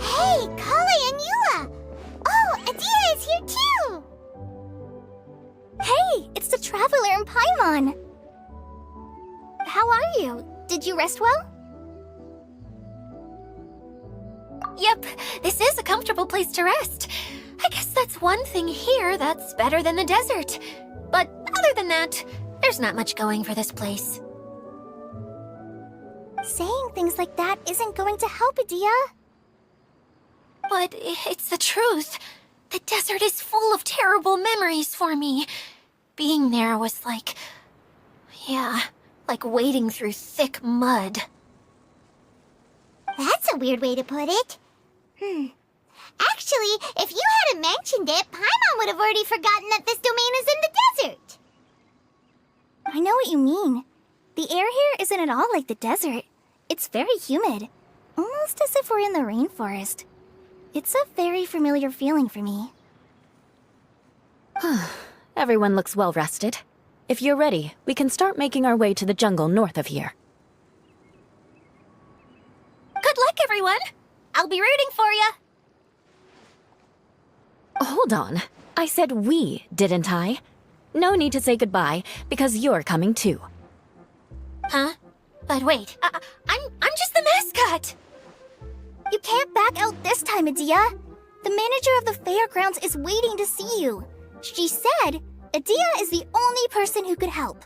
Hey, Kale and Yula! Oh, Adia is here too! Hey, it's the Traveler and Paimon! How are you? Did you rest well? Yep, this is a comfortable place to rest. I guess that's one thing here that's better than the desert. But other than that, there's not much going for this place. Saying things like that isn't going to help, Adia. But it's the truth. The desert is full of terrible memories for me. Being there was like... yeah, like wading through thick mud. That's a weird way to put it. Actually, if you hadn't mentioned it, Paimon would have already forgotten that this domain is in the desert. I know what you mean. The air here isn't at all like the desert. It's very humid. Almost as if we're in the rainforest. It's a very familiar feeling for me. Everyone looks well rested. If you're ready, we can start making our way to the jungle north of here. Good luck, everyone! I'll be rooting for you! Hold on. I said we, didn't I? No need to say goodbye, because you're coming too. Huh? But wait, I'm just the mascot! You can't back out this time, Adia. The manager of the fairgrounds is waiting to see you. She said Adia is the only person who could help.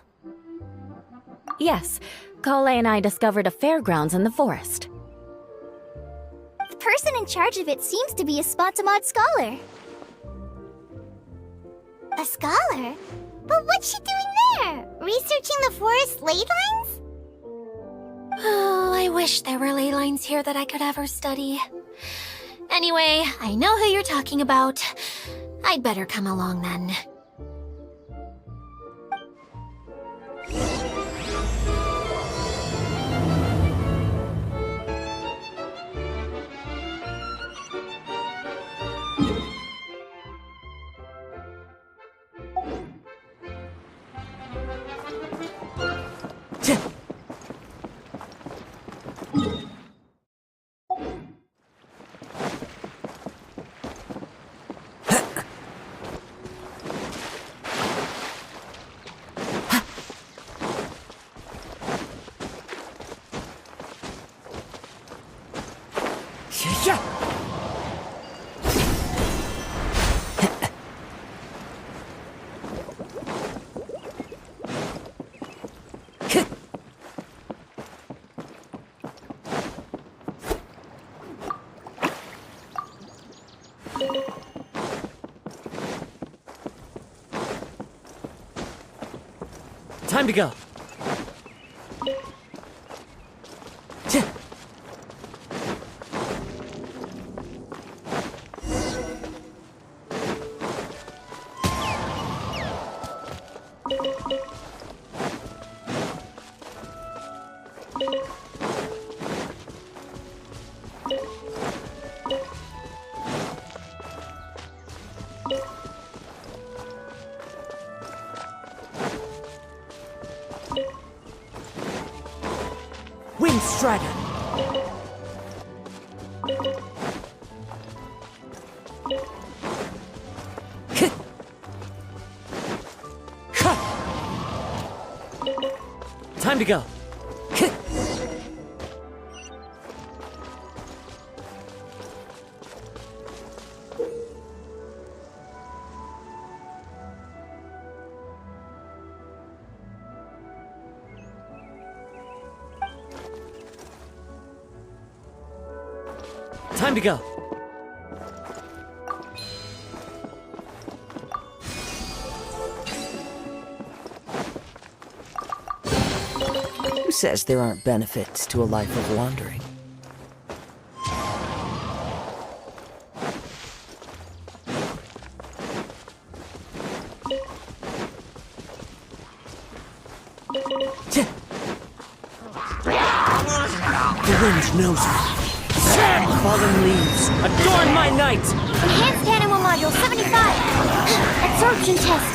Yes, Kale and I discovered a fairgrounds in the forest. The person in charge of it seems to be a Spotamod scholar. A scholar? But what's she doing there? Researching the forest ley lines? Oh, I wish there were ley lines here that I could ever study. Anyway, I know who you're talking about. I'd better come along then. Time to go. Green Strider. Time to go. Time to go. Who says there aren't benefits to a life of wandering? The wind knows me. Fallen leaves, adorn my night! Enhanced animal module 75. Absorption test.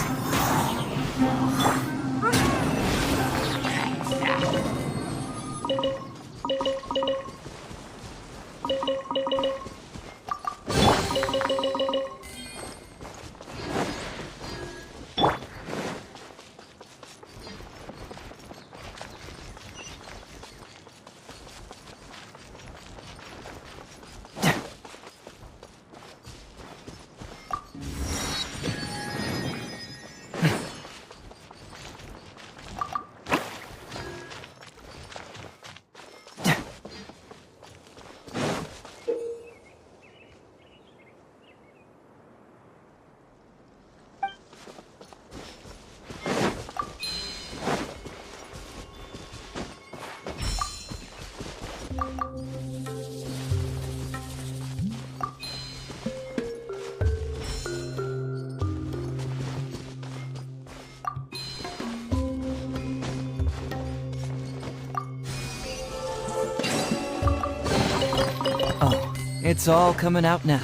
Oh, it's all coming out now.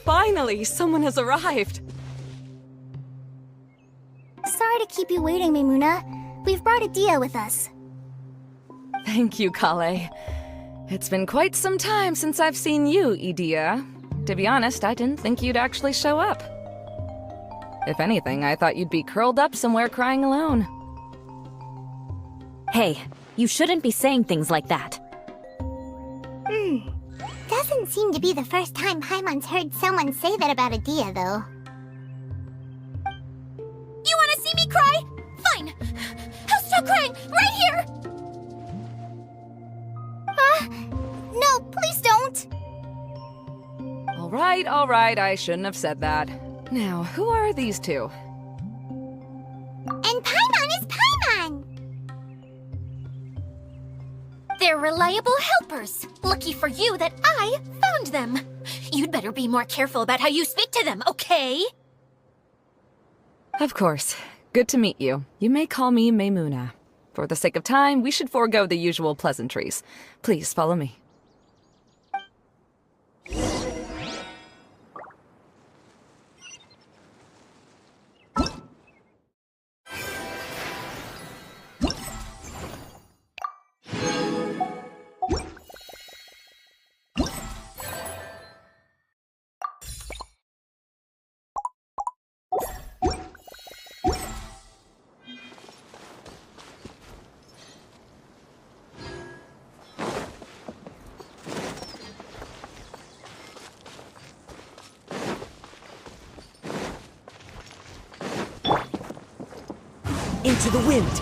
Finally, someone has arrived. Sorry to keep you waiting, Maimuna. We've brought Adia with us. Thank you, Kale. It's been quite some time since I've seen you, Idia. To be honest, I didn't think you'd actually show up. If anything, I thought you'd be curled up somewhere crying alone. Hey, you shouldn't be saying things like that. Doesn't seem to be the first time Paimon's heard someone say that about Adia, though. You wanna see me cry? Fine! I'll start crying right here! No, please don't! All right, I shouldn't have said that. Now, who are these two? And Paimon is Paimon! They're reliable helpers. Lucky for you that I found them. You'd better be more careful about how you speak to them, okay? Of course. Good to meet you. You may call me Maimuna. For the sake of time, we should forego the usual pleasantries. Please follow me. Into the wind!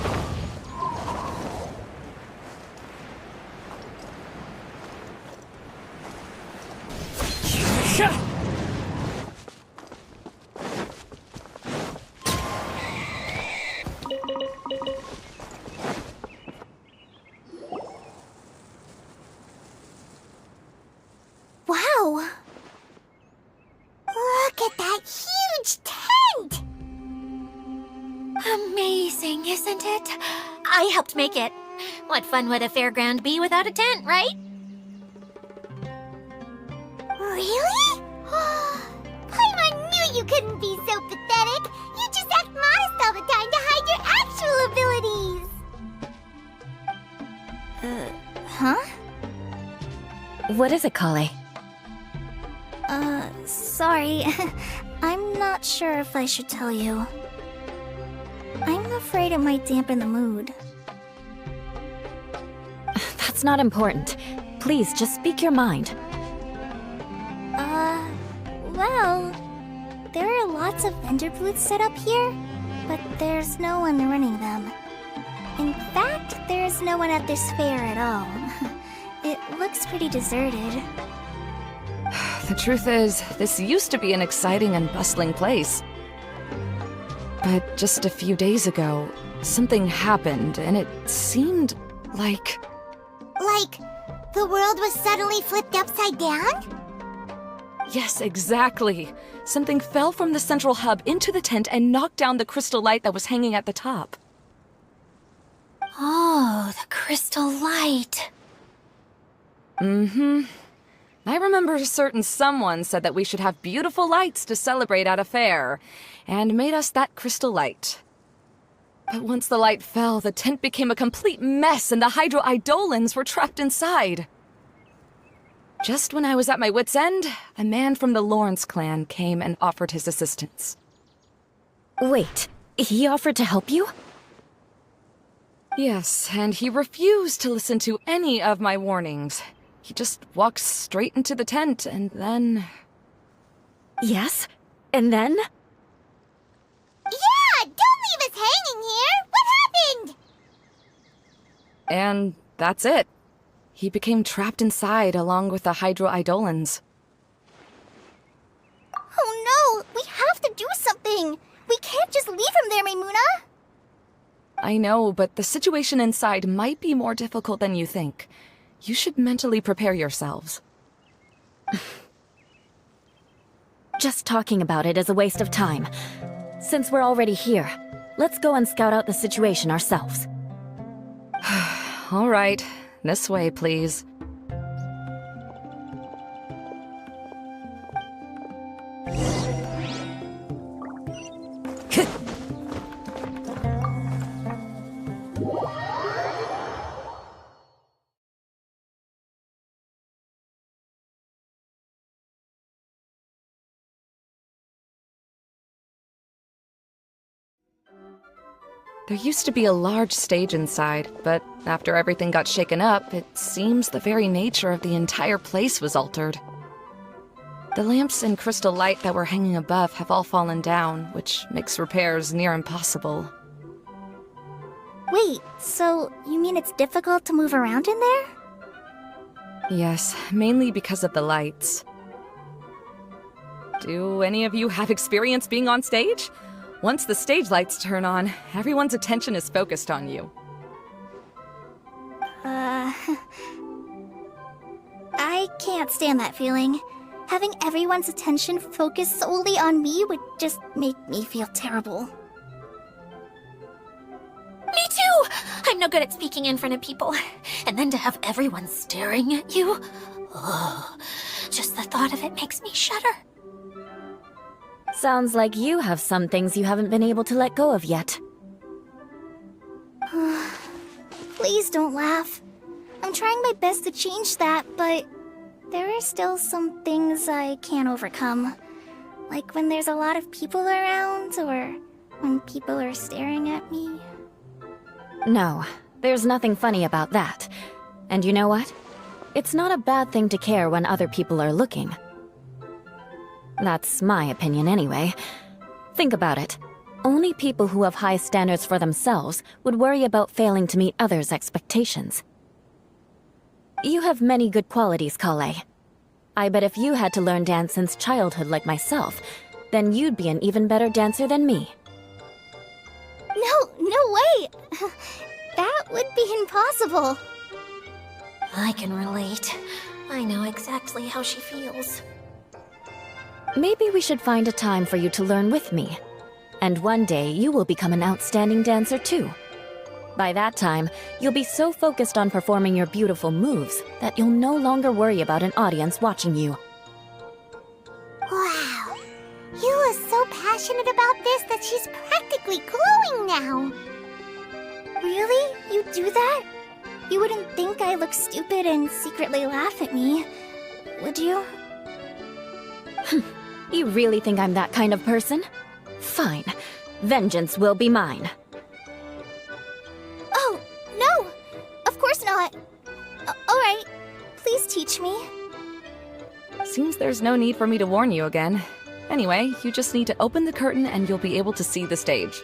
Wow! Look at that huge tent! Amazing, isn't it? I helped make it. What fun would a fairground be without a tent, right? Really? Paimon knew you couldn't be so pathetic. You just act What is it, Kale? Sorry. I'm not sure if I should tell you. I'm afraid it might dampen the mood. That's not important. Please, just speak your mind. Well, there are lots of vendor booths set up here, but there's no one running them. In fact, there's no one at this fair at all. It looks pretty deserted. The truth is, this used to be an exciting and bustling place. But just a few days ago, something happened, and it seemed like... Like, the world was suddenly flipped upside down? Yes, exactly. Something fell from the central hub into the tent and knocked down the crystal light that was hanging at the top. Oh, the crystal light. Mm-hmm. I remember a certain someone said that we should have beautiful lights to celebrate at a fair, and made us that crystal light. But once the light fell, the tent became a complete mess and the hydro-eidolons were trapped inside. Just when I was at my wit's end, a man from the Lawrence clan came and offered his assistance. Wait, he offered to help you? Yes, and he refused to listen to any of my warnings. He just walked straight into the tent, and then... Yes? And then? Yeah! Don't leave us hanging here! What happened? And that's it. He became trapped inside along with the hydro-eidolons. Oh no! We have to do something! We can't just leave him there, Maimuna! I know, but the situation inside might be more difficult than you think. You should mentally prepare yourselves. Just talking about it is a waste of time. Since we're already here, let's go and scout out the situation ourselves. All right. This way, please. There used to be a large stage inside, but after everything got shaken up, it seems the very nature of the entire place was altered. The lamps and crystal light that were hanging above have all fallen down, which makes repairs near impossible. Wait, so you mean it's difficult to move around in there? Yes, mainly because of the lights. Do any of you have experience being on stage? Once the stage lights turn on, everyone's attention is focused on you. I can't stand that feeling. Having everyone's attention focused solely on me would just make me feel terrible. Me too! I'm no good at speaking in front of people. And then to have everyone staring at you? Oh, just the thought of it makes me shudder. Sounds like you have some things you haven't been able to let go of yet. Please don't laugh. I'm trying my best to change that, but there are still some things I can't overcome. Like when there's a lot of people around, or when people are staring at me. No, there's nothing funny about that. And you know what? It's not a bad thing to care when other people are looking. That's my opinion anyway. Think about it. Only people who have high standards for themselves would worry about failing to meet others' expectations. You have many good qualities, Kale. I bet if you had to learn dance since childhood like myself, then you'd be an even better dancer than me. No way! That would be impossible. I can relate. I know exactly how she feels. Maybe we should find a time for you to learn with me. And one day, you will become an outstanding dancer too. By that time, you'll be so focused on performing your beautiful moves that you'll no longer worry about an audience watching you. Wow. You are so passionate about this that she's practically glowing now. Really? You do that? You wouldn't think I look stupid and secretly laugh at me. would you? You really think I'm that kind of person? Fine. Vengeance will be mine. Oh, no! Of course not. Alright, please teach me. Seems there's no need for me to warn you again. Anyway, you just need to open the curtain and you'll be able to see the stage.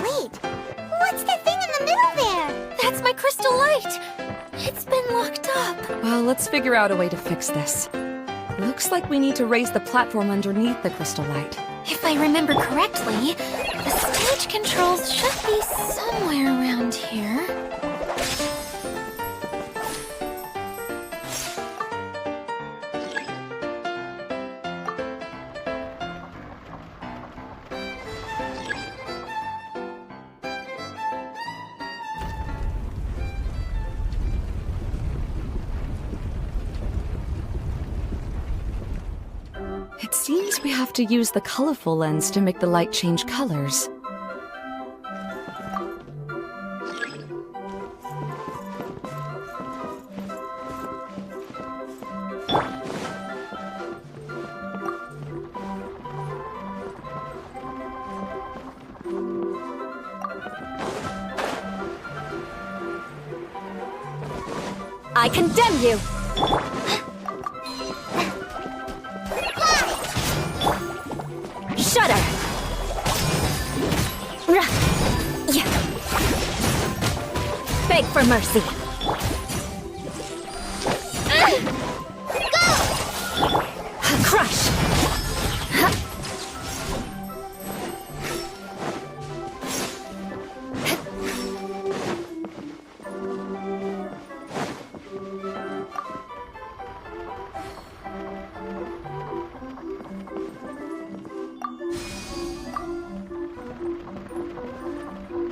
Wait, what's that thing in the middle there? That's my crystal light! It's been locked up. Well, let's figure out a way to fix this. Looks like we need to raise the platform underneath the crystal light. If I remember correctly, the stage controls should be somewhere around here. It seems we have to use the colorful lens to make the light change colors. I condemn you! Shudder! Beg for mercy. Crush!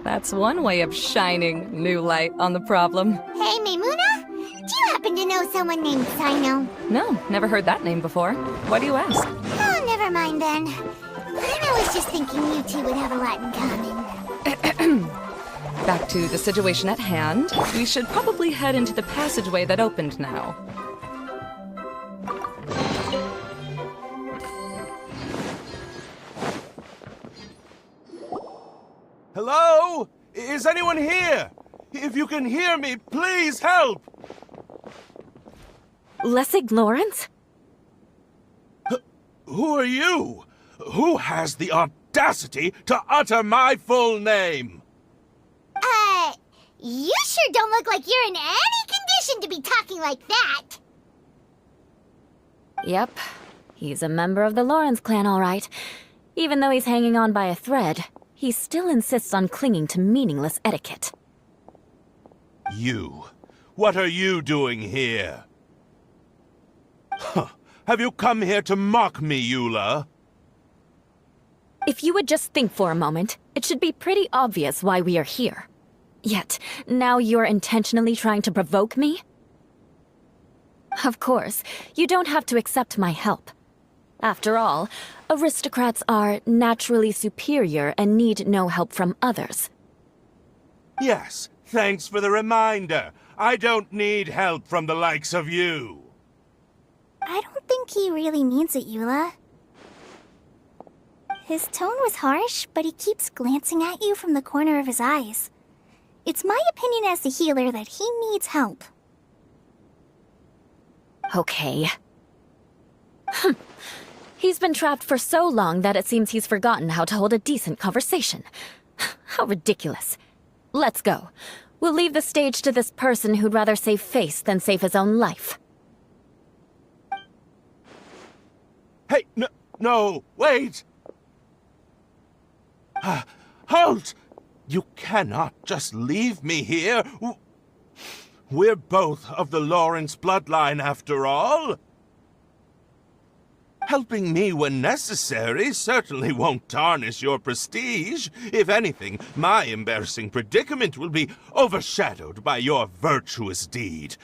That's one way of shining new light on the problem. Hey, Maimuna? Do you happen to know someone named Sino? No, never heard that name before. Why do you ask? Oh, never mind then. I was just thinking you two would have a lot in common. Back to the situation at hand. We should probably head into the passageway that opened now. Hello? Is anyone here? If you can hear me, please help! Lessig Lawrence? Who are you? Who has the audacity to utter my full name? You sure don't look like you're in any condition to be talking like that. Yep. He's a member of the Lawrence clan, all right. Even though he's hanging on by a thread, he still insists on clinging to meaningless etiquette. You. What are you doing here? Huh. Have you come here to mock me, Eula? If you would just think for a moment, it should be pretty obvious why we are here. Yet, now you're intentionally trying to provoke me? Of course, you don't have to accept my help. After all, aristocrats are naturally superior and need no help from others. Yes, thanks for the reminder. I don't need help from the likes of you. I don't think he really means it, Eula. His tone was harsh, but he keeps glancing at you from the corner of his eyes. It's my opinion as the healer that he needs help. Okay. He's been trapped for so long that it seems he's forgotten how to hold a decent conversation. How ridiculous. Let's go. We'll leave the stage to this person who'd rather save face than save his own life. Hey, no, wait! Halt! You cannot just leave me here. We're both of the Lawrence bloodline, after all. Helping me when necessary certainly won't tarnish your prestige. If anything, my embarrassing predicament will be overshadowed by your virtuous deed.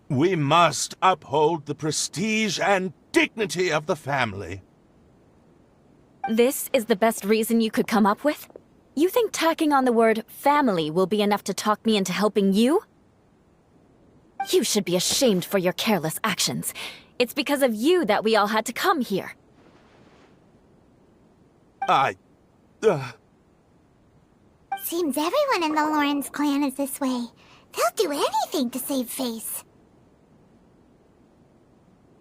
We must uphold the prestige and dignity of the family. This is the best reason you could come up with? You think tacking on the word family will be enough to talk me into helping you? You should be ashamed for your careless actions. It's because of you that we all had to come here. Seems everyone in the Lawrence clan is this way. They'll do anything to save face.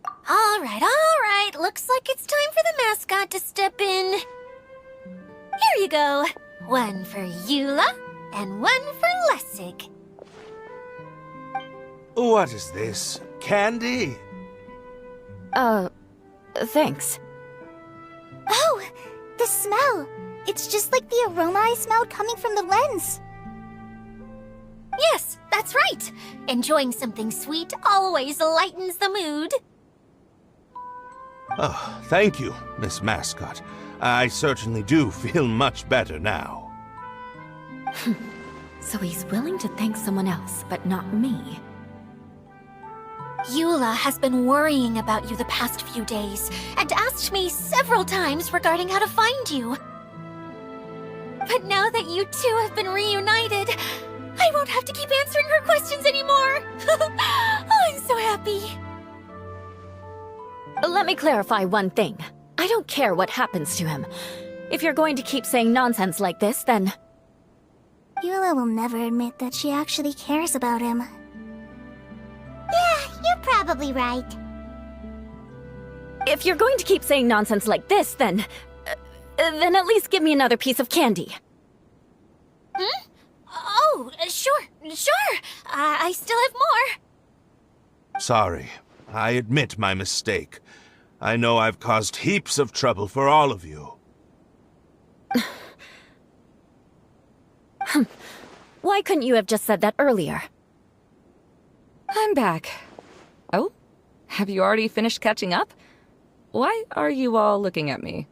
All right. Looks like it's time for the mascot to step in. Here you go. One for Eula, and one for Lessig. What is this? Candy? Thanks. Oh, the smell. It's just like the aroma I smelled coming from the lens. Yes, that's right. Enjoying something sweet always lightens the mood. Oh, thank you, Miss Mascot. I certainly do feel much better now. So he's willing to thank someone else, but not me. Eula has been worrying about you the past few days, and asked me several times regarding how to find you. But now that you two have been reunited, I won't have to keep answering her questions anymore! Oh, I'm so happy! Let me clarify one thing. I don't care what happens to him. If you're going to keep saying nonsense like this, then... Eula will never admit that she actually cares about him. Yeah, you're probably right. If you're going to keep saying nonsense like this, then at least give me another piece of candy. Hmm? Oh, sure. I still have more. Sorry. I admit my mistake. I know I've caused heaps of trouble for all of you. Why couldn't you have just said that earlier? I'm back. Oh? Have you already finished catching up? Why are you all looking at me?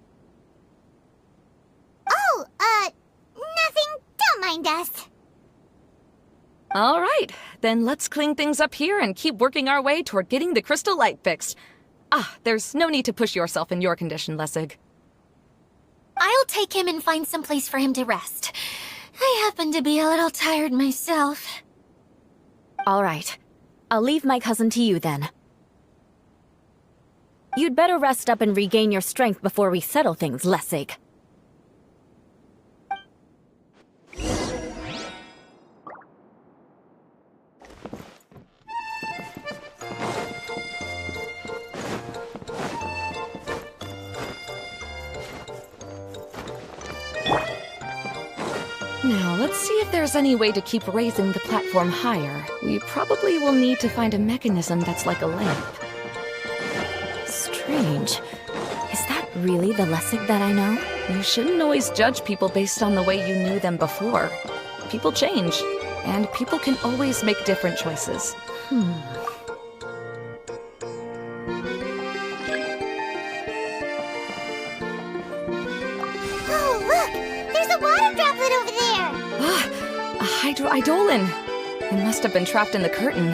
Oh, nothing. Don't mind us. All right, then let's clean things up here and keep working our way toward getting the crystal light fixed. There's no need to push yourself in your condition, Lessig. I'll take him and find some place for him to rest. I happen to be a little tired myself. All right. I'll leave my cousin to you then. You'd better rest up and regain your strength before we settle things, Lessig. Now, let's see if there's any way to keep raising the platform higher. We probably will need to find a mechanism that's like a lamp. Strange. Is that really the Lessig that I know? You shouldn't always judge people based on the way you knew them before. People change, and people can always make different choices. Oh, look! There's a water droplet over there! A hydroidolin! It must have been trapped in the curtain.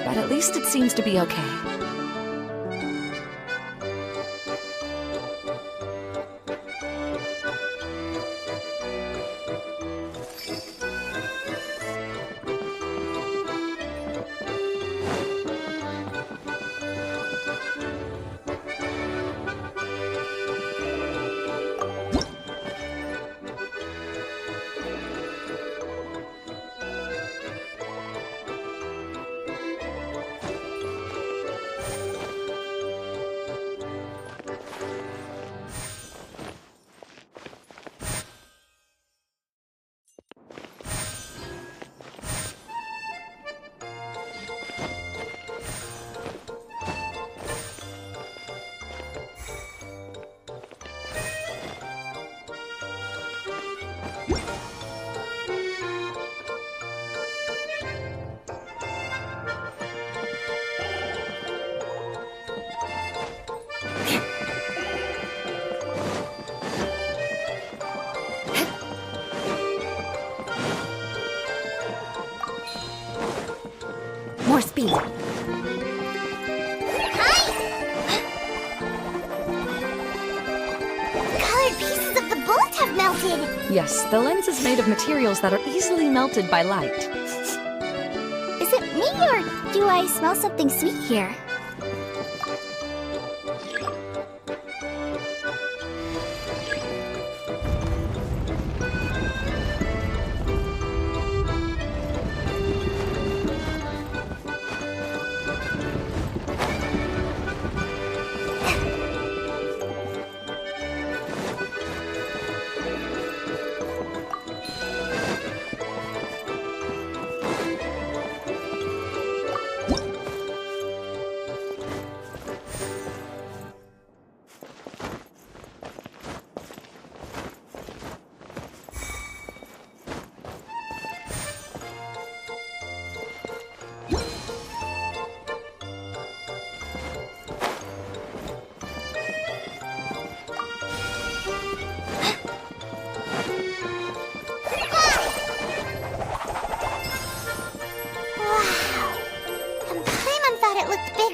But at least it seems to be okay. more speed. Colored pieces of the bullet have melted. Yes, the lens is made of materials that are easily melted by light. Is it me or do I smell something sweet here?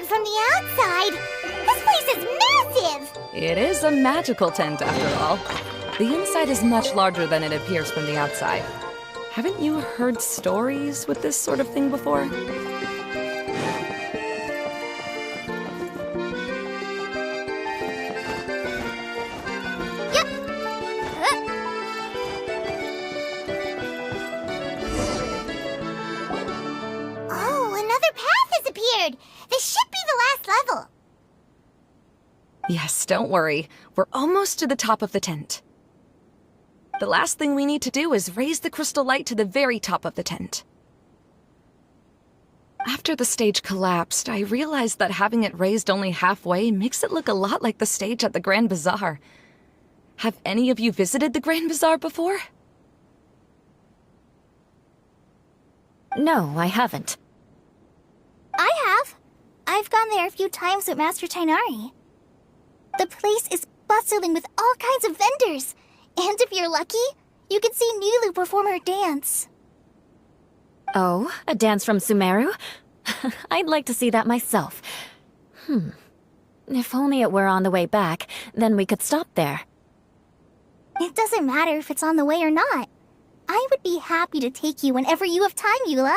From the outside, this place is massive! It is a magical tent, after all. The inside is much larger than it appears from the outside. Haven't you heard stories with this sort of thing before? Yep. Oh, another path has appeared! This should be the last level! Yes, don't worry. We're almost to the top of the tent. The last thing we need to do is raise the crystal light to the very top of the tent. After the stage collapsed, I realized that having it raised only halfway makes it look a lot like the stage at the Grand Bazaar. Have any of you visited the Grand Bazaar before? No, I haven't. I have. I've gone there a few times with Master Tainari. The place is bustling with all kinds of vendors. And if you're lucky, you can see Nulu perform her dance. Oh, a dance from Sumeru? I'd like to see that myself. If only it were on the way back, then we could stop there. It doesn't matter if it's on the way or not. I would be happy to take you whenever you have time, Eula.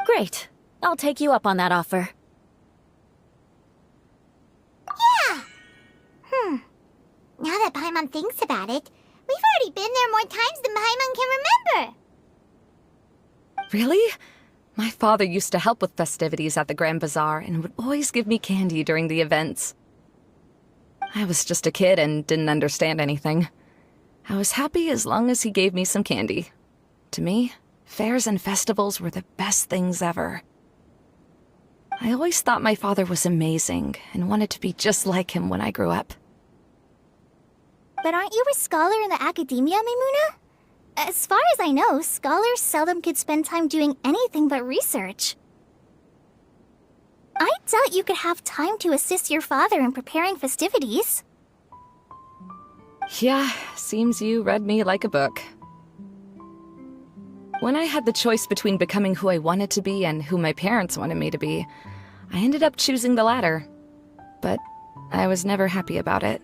Great. I'll take you up on that offer. Yeah! Now that Paimon thinks about it, we've already been there more times than Paimon can remember. Really? My father used to help with festivities at the Grand Bazaar and would always give me candy during the events. I was just a kid and didn't understand anything. I was happy as long as he gave me some candy. To me, fairs and festivals were the best things ever. I always thought my father was amazing and wanted to be just like him when I grew up. But aren't you a scholar in the academia, Mimuna? As far as I know, scholars seldom could spend time doing anything but research. I doubt you could have time to assist your father in preparing festivities. Yeah, seems you read me like a book. When I had the choice between becoming who I wanted to be and who my parents wanted me to be, I ended up choosing the latter. But I was never happy about it.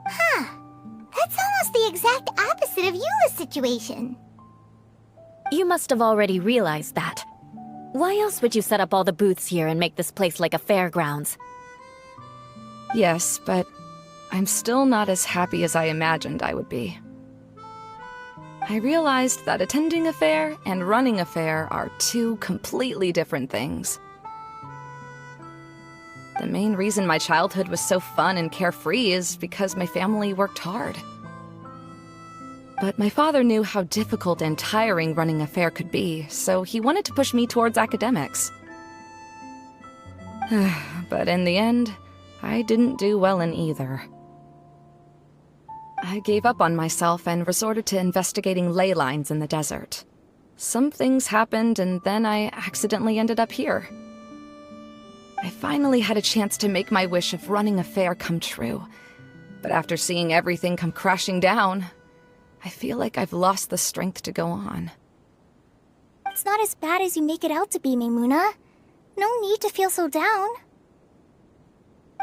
Huh. That's almost the exact opposite of Eula's situation. You must have already realized that. Why else would you set up all the booths here and make this place like a fairgrounds? Yes, but I'm still not as happy as I imagined I would be. I realized that attending a fair and running a fair are two completely different things. The main reason my childhood was so fun and carefree is because my family worked hard. But my father knew how difficult and tiring running a fair could be, so he wanted to push me towards academics. But in the end, I didn't do well in either. I gave up on myself and resorted to investigating ley lines in the desert. Some things happened, and then I accidentally ended up here. I finally had a chance to make my wish of running a fair come true. But after seeing everything come crashing down, I feel like I've lost the strength to go on. It's not as bad as you make it out to be, Maimuna. No need to feel so down.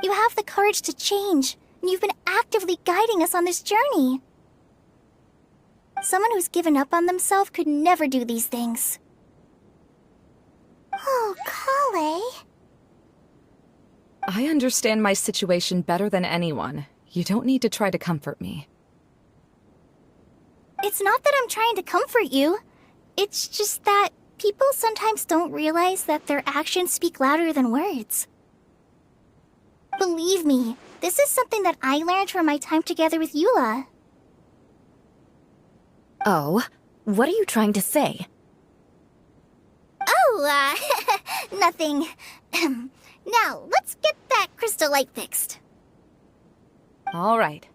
You have the courage to change, and you've been actively guiding us on this journey. Someone who's given up on themselves could never do these things. Oh, Kale. I understand my situation better than anyone. You don't need to try to comfort me. It's not that I'm trying to comfort you. It's just that people sometimes don't realize that their actions speak louder than words. Believe me, this is something that I learned from my time together with Eula. Oh, what are you trying to say? Oh, nothing. Now, let's get that crystal light fixed. All right.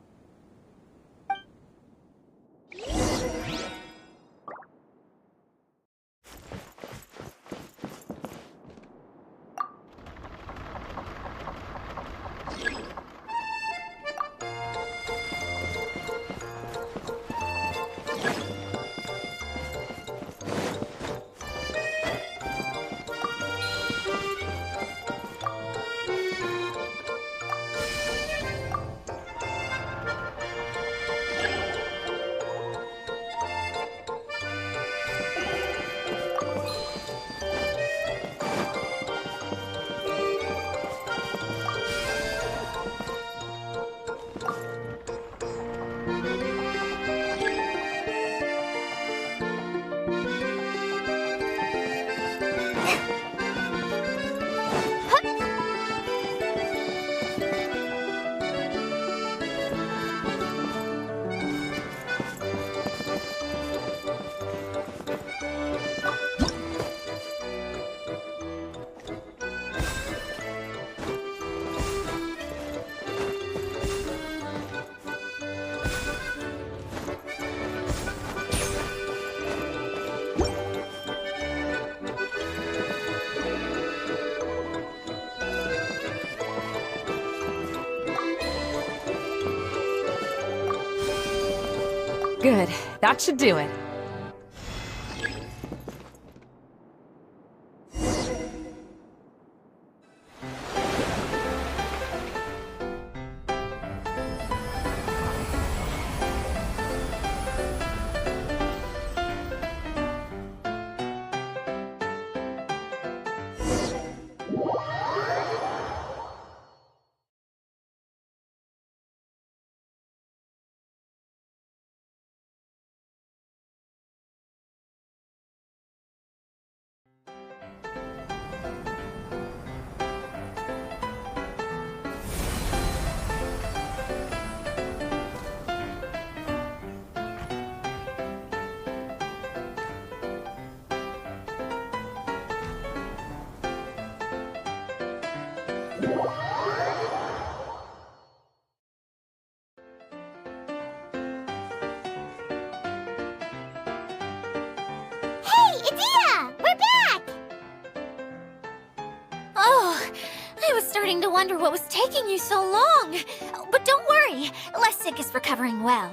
Good. That should do it. Hey, Edea! We're back! Oh, I was starting to wonder what was taking you so long. But don't worry, Lessig is recovering well.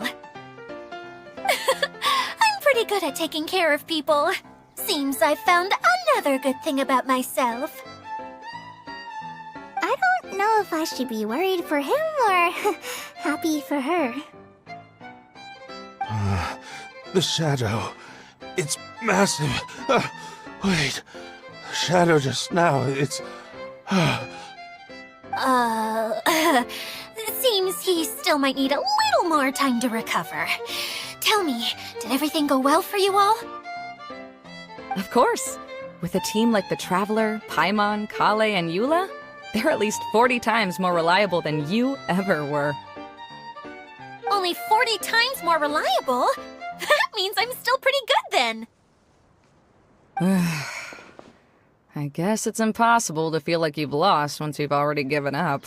I'm pretty good at taking care of people. Seems I've found another good thing about myself. I don't know if I should be worried for him or happy for her. The shadow. It's massive. Wait. The shadow just now. It's... Seems he still might need a little more time to recover. Tell me, did everything go well for you all? Of course. With a team like the Traveler, Paimon, Kale, and Eula, they're at least 40 times more reliable than you ever were. Only 40 times more reliable? That means I'm still pretty good then. I guess it's impossible to feel like you've lost once you've already given up.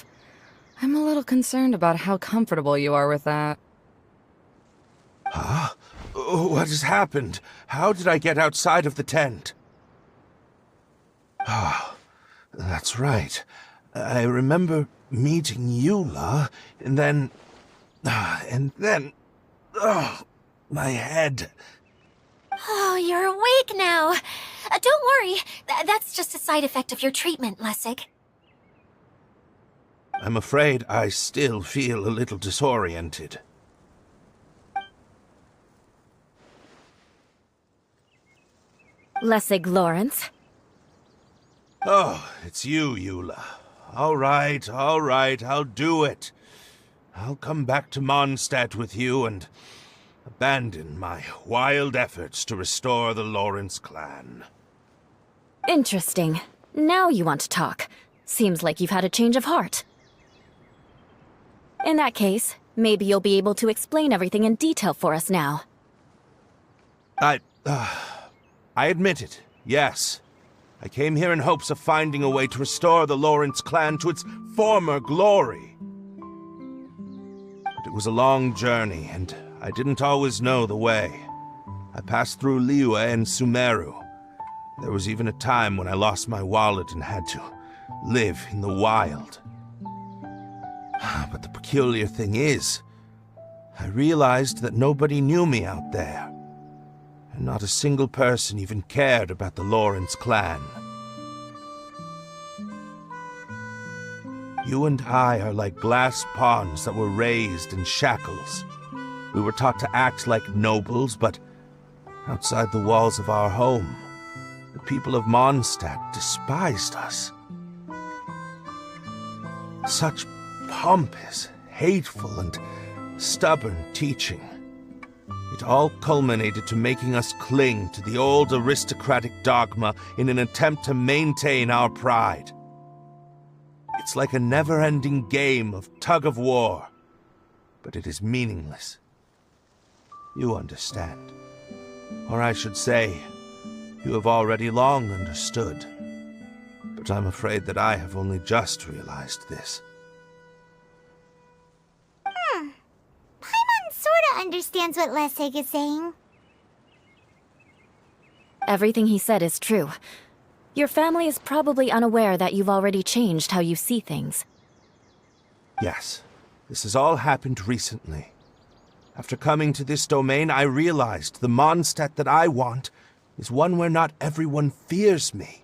I'm a little concerned about how comfortable you are with that. Huh? What has happened? How did I get outside of the tent? Ah, that's right. I remember meeting Eula, and then... Oh, my head. Oh, you're awake now. Don't worry. That's just a side effect of your treatment, Lessig. I'm afraid I still feel a little disoriented. Lessig Lawrence. Oh, it's you, Eula. All right, I'll do it. I'll come back to Mondstadt with you and abandon my wild efforts to restore the Lawrence clan. Interesting. Now you want to talk. Seems like you've had a change of heart. In that case, maybe you'll be able to explain everything in detail for us now. I admit it, yes. I came here in hopes of finding a way to restore the Lawrence clan to its former glory. But it was a long journey, and I didn't always know the way. I passed through Liyue and Sumeru. There was even a time when I lost my wallet and had to live in the wild. But the peculiar thing is, I realized that nobody knew me out there. And not a single person even cared about the Lawrence clan. You and I are like glass pawns that were raised in shackles. We were taught to act like nobles, but outside the walls of our home, the people of Mondstadt despised us. Such pompous, hateful, and stubborn teaching. It all culminated to making us cling to the old aristocratic dogma in an attempt to maintain our pride. It's like a never-ending game of tug-of-war, but it is meaningless. You understand. Or I should say, you have already long understood. But I'm afraid that I have only just realized this. Paimon sorta understands what Lessig is saying. Everything he said is true. Your family is probably unaware that you've already changed how you see things. Yes, this has all happened recently. After coming to this domain, I realized the Mondstadt that I want is one where not everyone fears me.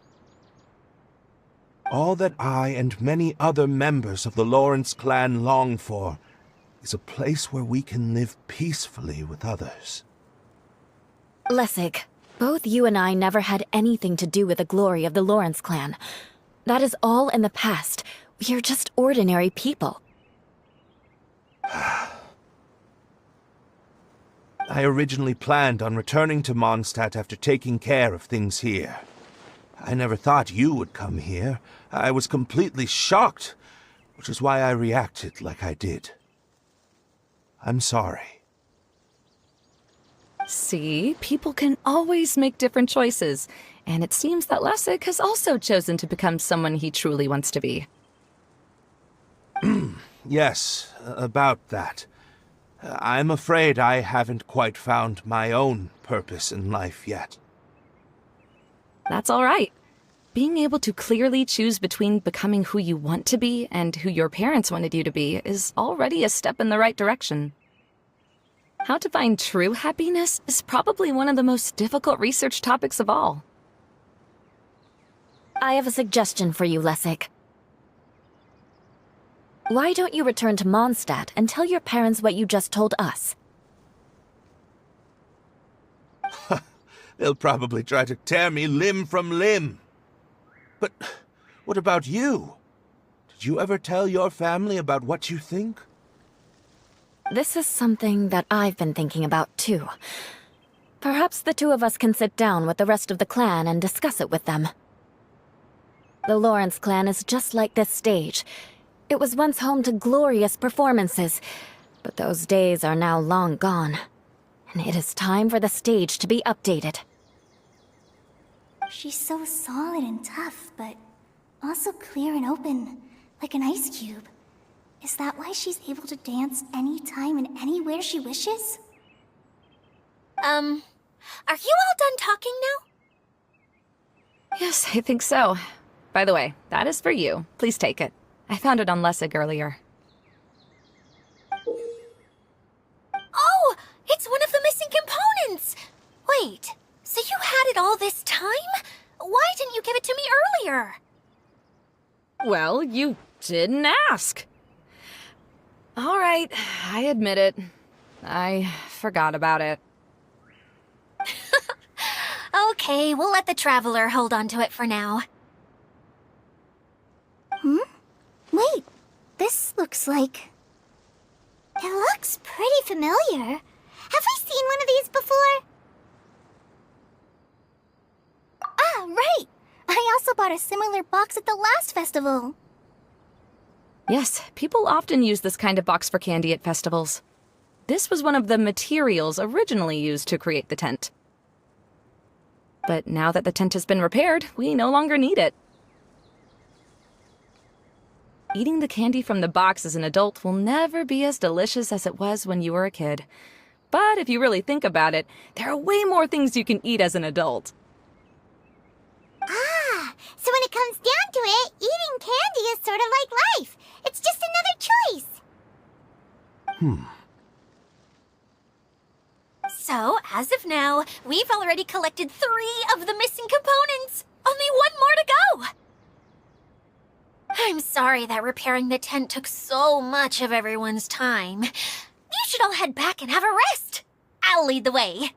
All that I and many other members of the Lawrence clan long for is a place where we can live peacefully with others. Lessig, both you and I never had anything to do with the glory of the Lawrence clan. That is all in the past. We are just ordinary people. I originally planned on returning to Mondstadt after taking care of things here. I never thought you would come here. I was completely shocked, which is why I reacted like I did. I'm sorry. See, people can always make different choices, and it seems that Lessig has also chosen to become someone he truly wants to be. Yes, about that. I'm afraid I haven't quite found my own purpose in life yet. That's all right. Being able to clearly choose between becoming who you want to be and who your parents wanted you to be is already a step in the right direction. How to find true happiness is probably one of the most difficult research topics of all. I have a suggestion for you, Lessig. Why don't you return to Mondstadt and tell your parents what you just told us? They'll probably try to tear me limb from limb. But what about you? Did you ever tell your family about what you think? This is something that I've been thinking about, too. Perhaps the two of us can sit down with the rest of the clan and discuss it with them. The Lawrence clan is just like this stage. It was once home to glorious performances, but those days are now long gone. And it is time for the stage to be updated. She's so solid and tough, but also clear and open, like an ice cube. Is that why she's able to dance anytime and anywhere she wishes? Are you all done talking now? Yes, I think so. By the way, that is for you. Please take it. I found it on Lessig earlier. Oh, it's one of the missing components! Wait, so you had it all this time? Why didn't you give it to me earlier? Well, you didn't ask. All right, I admit it. I forgot about it. Okay, we'll let the Traveler hold on to it for now. Wait, this looks like... It looks pretty familiar. Have we seen one of these before? Ah, right! I also bought a similar box at the last festival. Yes, people often use this kind of box for candy at festivals. This was one of the materials originally used to create the tent. But now that the tent has been repaired, we no longer need it. Eating the candy from the box as an adult will never be as delicious as it was when you were a kid. But if you really think about it, there are way more things you can eat as an adult. Ah, so when it comes down to it, eating candy is sort of like life. It's just another choice. So, as of now, we've already collected 3 of the missing components. Only 1 more to go. I'm sorry that repairing the tent took so much of everyone's time. You should all head back and have a rest. I'll lead the way.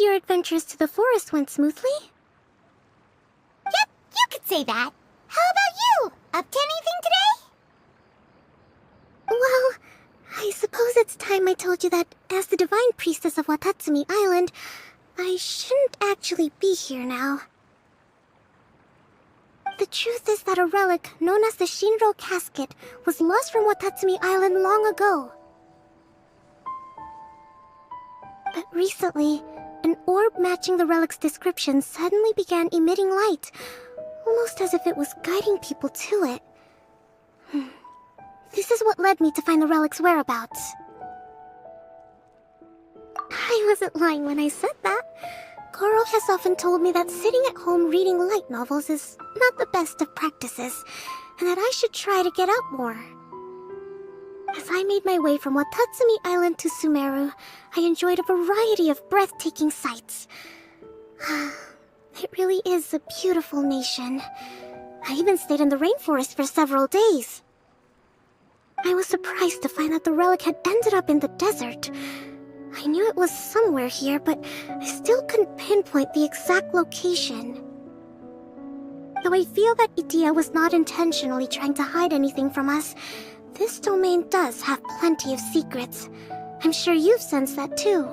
Your adventures to the forest went smoothly? Yep, you could say that. How about you? Up to anything today? Well, I suppose it's time I told you that as the Divine Priestess of Watatsumi Island, I shouldn't actually be here now. The truth is that a relic known as the Shinro Casket was lost from Watatsumi Island long ago. But recently, an orb matching the relic's description suddenly began emitting light, almost as if it was guiding people to it. This is what led me to find the relic's whereabouts. I wasn't lying when I said that. Goro has often told me that sitting at home reading light novels is not the best of practices, and that I should try to get out more. As I made my way from Watatsumi Island to Sumeru, I enjoyed a variety of breathtaking sights. It really is a beautiful nation. I even stayed in the rainforest for several days. I was surprised to find that the relic had ended up in the desert. I knew it was somewhere here, but I still couldn't pinpoint the exact location. Though I feel that Idia was not intentionally trying to hide anything from us, this domain does have plenty of secrets. I'm sure you've sensed that too.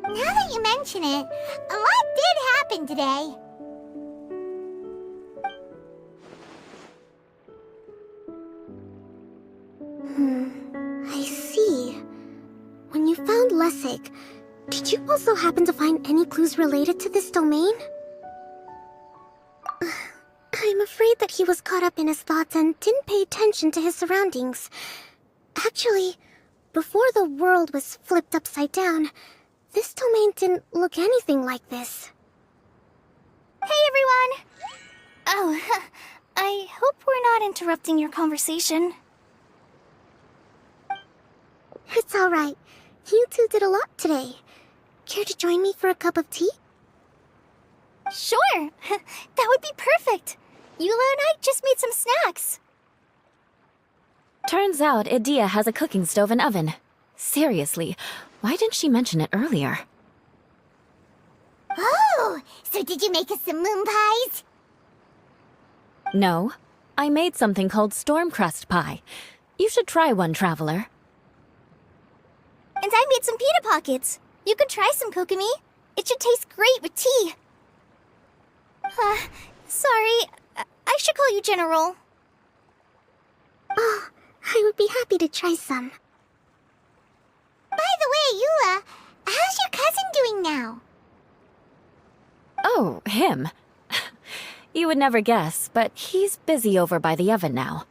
Now that you mention it, a lot did happen today. I see. When you found Lessig, did you also happen to find any clues related to this domain? I'm afraid that he was caught up in his thoughts and didn't pay attention to his surroundings. Actually, before the world was flipped upside down, this domain didn't look anything like this. Hey everyone! Oh, I hope we're not interrupting your conversation. It's alright. You two did a lot today. Care to join me for a cup of tea? Sure! That would be perfect! Eula and I just made some snacks. Turns out Edea has a cooking stove and oven. Seriously, why didn't she mention it earlier? Oh! So did you make us some moon pies? No, I made something called storm crust pie. You should try one, Traveler. And I made some pita pockets. You could try some, Kokomi. It should taste great with tea. Sorry. I should call you General. Oh, I would be happy to try some. By the way, Eula, how's your cousin doing now? Oh, him. You would never guess, but he's busy over by the oven now.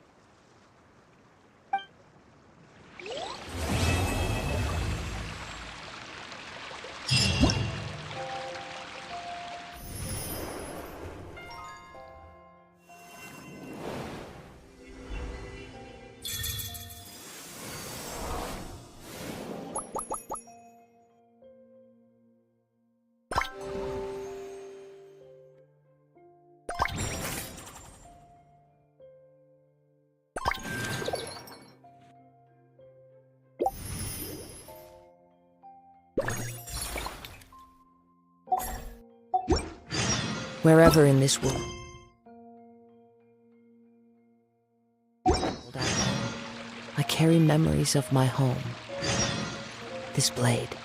Wherever in this world I carry memories of my home. This blade.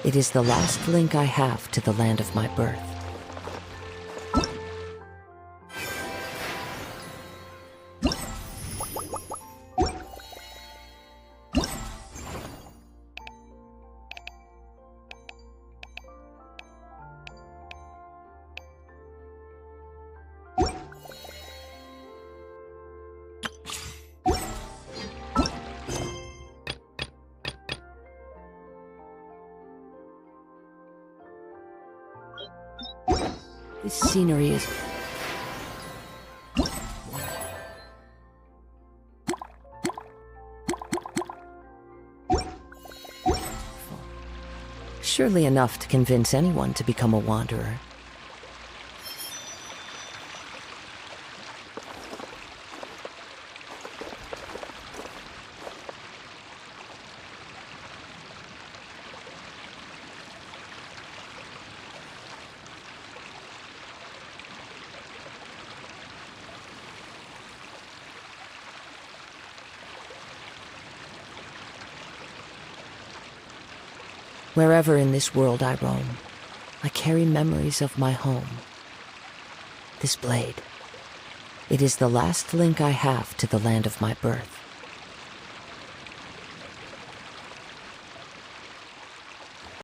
It is the last link I have to the land of my birth. This scenery is... surely enough to convince anyone to become a wanderer. Wherever in this world I roam, I carry memories of my home. This blade. It is the last link I have to the land of my birth.